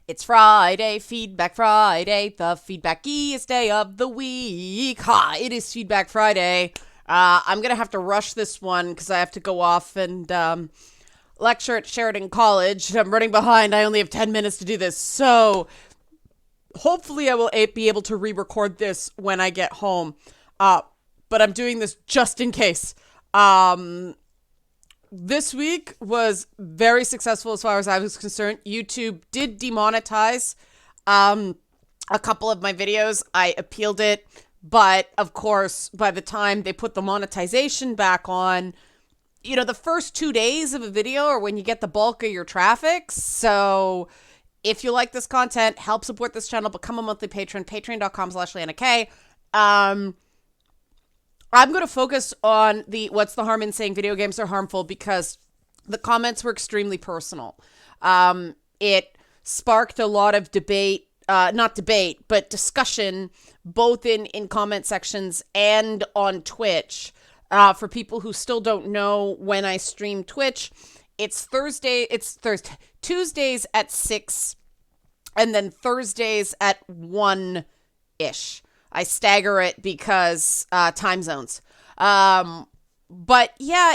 It's Friday, Feedback Friday, the feedbackiest day of the week. Ha! It is Feedback Friday. I'm gonna have to rush this one because I have to go off and lecture at Sheridan College. I'm running behind. I only have 10 minutes to do this, so hopefully I will be able to re-record this when I get home. But I'm doing this just in case. This week was very successful as far as I was concerned. YouTube did demonetize a couple of my videos. I appealed it, but of course, by the time they put the monetization back on, the first 2 days of a video are when you get the bulk of your traffic. So if you like this content, help support this channel, become a monthly patron, patreon.com/LeannaK. I'm going to focus on what's the harm in saying video games are harmful because the comments were extremely personal. It sparked a lot of debate, not debate, but discussion, both in comment sections and on Twitch. For people who still don't know when I stream Twitch, it's Tuesdays at 6 and then Thursdays at 1-ish. I stagger it because time zones. But yeah,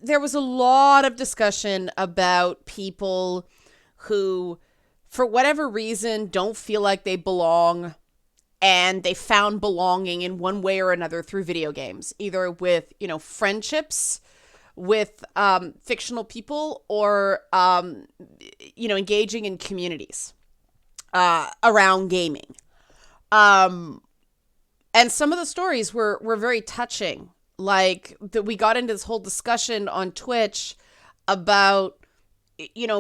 there was a lot of discussion about people who, for whatever reason, don't feel like they belong, and they found belonging in one way or another through video games, either with, friendships with fictional people or, engaging in communities around gaming. And some of the stories were very touching. Like, we got into this whole discussion on Twitch about,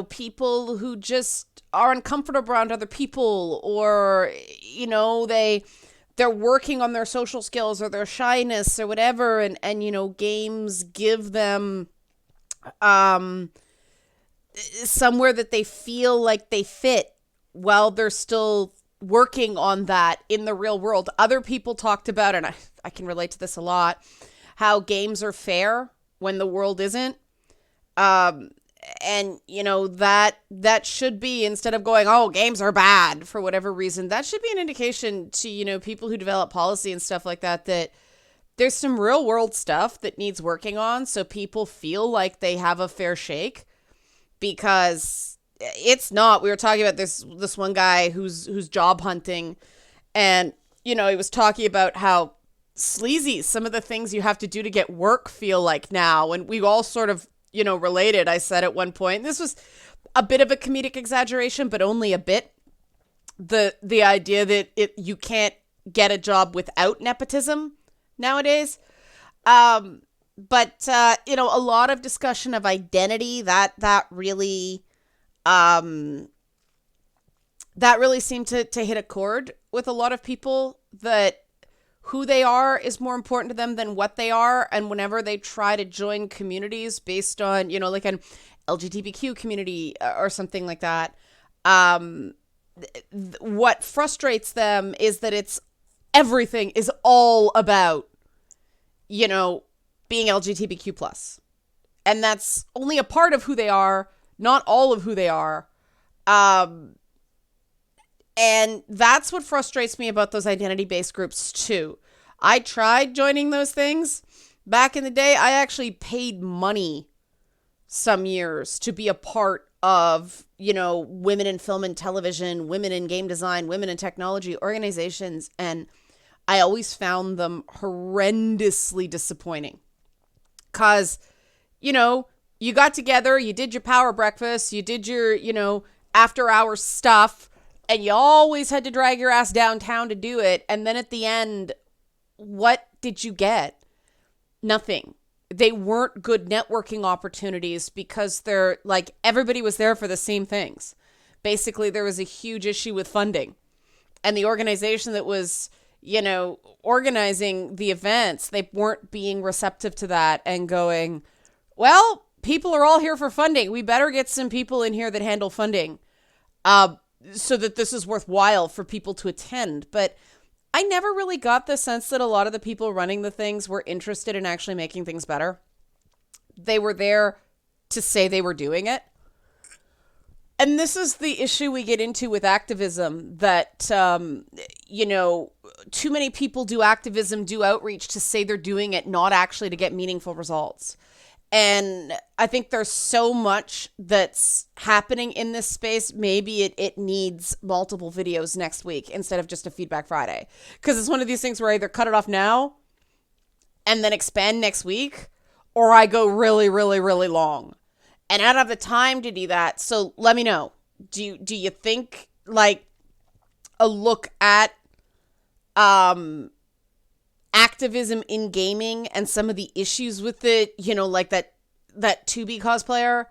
people who just are uncomfortable around other people, or, they're working on their social skills or their shyness or whatever. And games give them somewhere that they feel like they fit while they're still working on that in the real world. Other people talked about, and I can relate to this a lot, how games are fair when the world isn't. And that should be, instead of going, oh, games are bad for whatever reason, that should be an indication to, people who develop policy and stuff like that, that there's some real world stuff that needs working on so people feel like they have a fair shake, because it's not. We were talking about this one guy who's job hunting, and he was talking about how sleazy some of the things you have to do to get work feel like now, and we all sort of related. I said at one point, this was a bit of a comedic exaggeration, but only a bit, the idea that you can't get a job without nepotism nowadays. But a lot of discussion of identity that really seemed to hit a chord with a lot of people, that who they are is more important to them than what they are. And whenever they try to join communities based on, like an LGBTQ community or something like that, what frustrates them is that everything is all about, being LGBTQ plus. And that's only a part of who they are, not all of who they are. And that's what frustrates me about those identity-based groups too. I tried joining those things. Back in the day, I actually paid money some years to be a part of, women in film and television, women in game design, women in technology organizations. And I always found them horrendously disappointing. Because, you got together, you did your power breakfast, you did your, after hours stuff, and you always had to drag your ass downtown to do it. And then at the end, what did you get? Nothing. They weren't good networking opportunities because they're like, everybody was there for the same things. Basically, there was a huge issue with funding. And the organization that was, organizing the events, they weren't being receptive to that and going, well, people are all here for funding. We better get some people in here that handle funding. So that this is worthwhile for people to attend. But I never really got the sense that a lot of the people running the things were interested in actually making things better. They were there to say they were doing it. And this is the issue we get into with activism that, too many people do activism, do outreach to say they're doing it, not actually to get meaningful results. And I think there's so much that's happening in this space. Maybe it needs multiple videos next week instead of just a Feedback Friday. Because it's one of these things where I either cut it off now and then expand next week, or I go really, really, really long. And I don't have the time to do that. So let me know. Do you think like a look at activism in gaming and some of the issues with it, like that 2B cosplayer,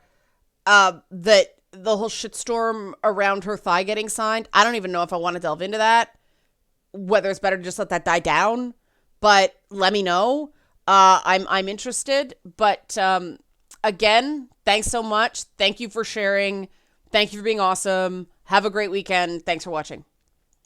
that the whole shitstorm around her thigh getting signed. I don't even know if I want to delve into that, whether it's better to just let that die down, but let me know. I'm interested, but again, thanks so much. Thank you for sharing. Thank you for being awesome. Have a great weekend. Thanks for watching.